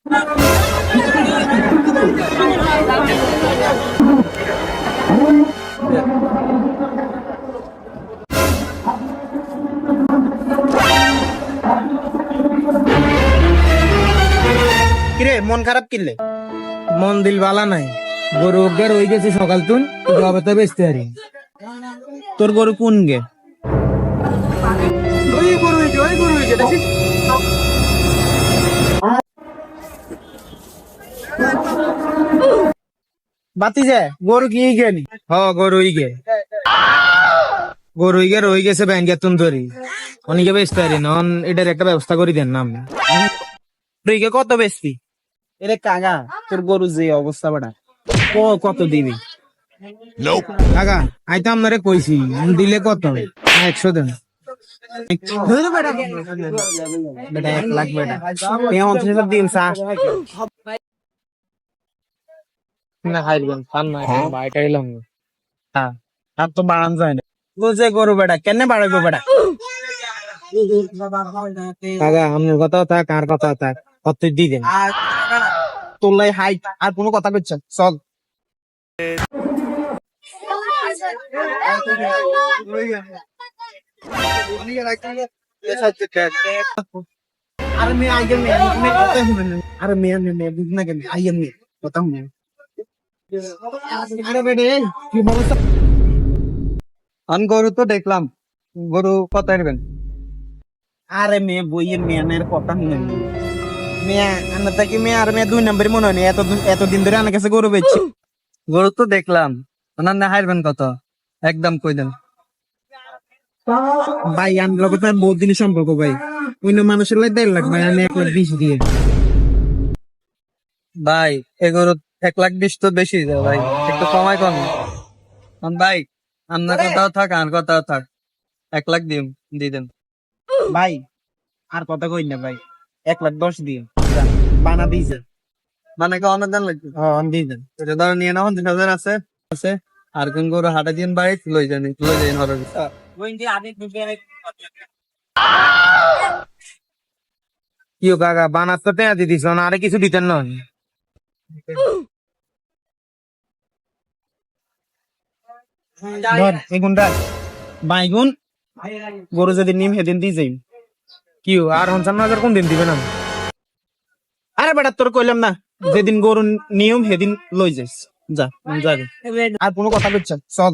কিরে মন খারাপ কিনলে? মন দিল বালা নাই, গরু অজ্ঞার হয়ে গেছে সকাল তুন, তবে তো বেচতে পারি। তোর গরু কোন গে? ওই গরু হইছে, ওই গরু হইছে দেখছিস? বাতি যায় গরু কি গেনি? হ গরু হইগে, গরু হইগে রয়ে গেছে ব্যাংকে তুন ধরি, অনেকে বেচতে পারি নন, এটার একটা ব্যবস্থা করে দেন না আপনি। তুই কে কত বেচবি? এরে কাগা তোর গরু যে অবস্থা বেটা, কত দিবি? কাকা আই তো আপনারে কইছি, দিলে কত? 100 দেন। ধরো বেটা, বেটা 1 লাখ বেটা, 50,000 দিন চা না খাইবেন খান না, বাইটা এলাম। হ্যাঁ, আর তো বাড়ান যায় না। বুঝে গরু বেটা কেনে বাড়াইবো বেটা? কাকা আপনার কথাও থাক আর কথা থাক, কত দিয়ে দেন। আর তোলাই হাইট আর কোনো কথা কইছ চল। আরে মে আইয়ে মে কথা শুনেন, আরে মে বুঝ না কেন আইয়ে মে কথা শুনেন। আরে বেটে কি অবস্থা? আন গরু তো দেখলাম, গরু কত নেবেন? আরে মে বইয়ের মেয়ের কথা শুনেন। মেয়ে আন্না থাকি মেয়ে আর মেয়ে 2 নম্বরই মনে হয় এতদিন ধরে আমার কাছে গরু বেচছি। গরু তো দেখলাম, ওনার না হারবেন কত? একদম কই দেন। ভাই আমি লোক তো বহুত দিনের সম্পর্ক ভাই, অন্য মানুষের লাই 1.5 লাখ ভাই, আমি 1,20,000 দিয়ে। ভাই এ গরু 1,20,000 তো বেশি যায় ভাই, একটু কমাই কম। ভাই আপনার কথাও থাক আর কথাও থাক, 1,00,000 দিয়ে দেন। ভাই আর কথা কই না ভাই, 1,10,000 দিয়ে বানা দিয়েছে। মানে কি অনুদান লাগবে? হ্যাঁ দিয়ে দেন। এটা ধরো নিয়ে নাও, 3,000 আছে আছে। আর কোন গরু হাটা দিন ভাই, লই যান হরে। কি কাকা বানাস তো টেয়া দিদিস না, আরে কিছু দিতেন না? ধর এগুনটা বাইগুন, গরু যেদিন নিম সেদিন দিয়ে যাই। কি আর 55,000 কোন দিন দিবেন? আরে বেটা তোর কইলাম না, যেদিন গরু নিয়ম সেদিন লই যাইস, যা যাবে। আর কোনো কথা কইছ চল।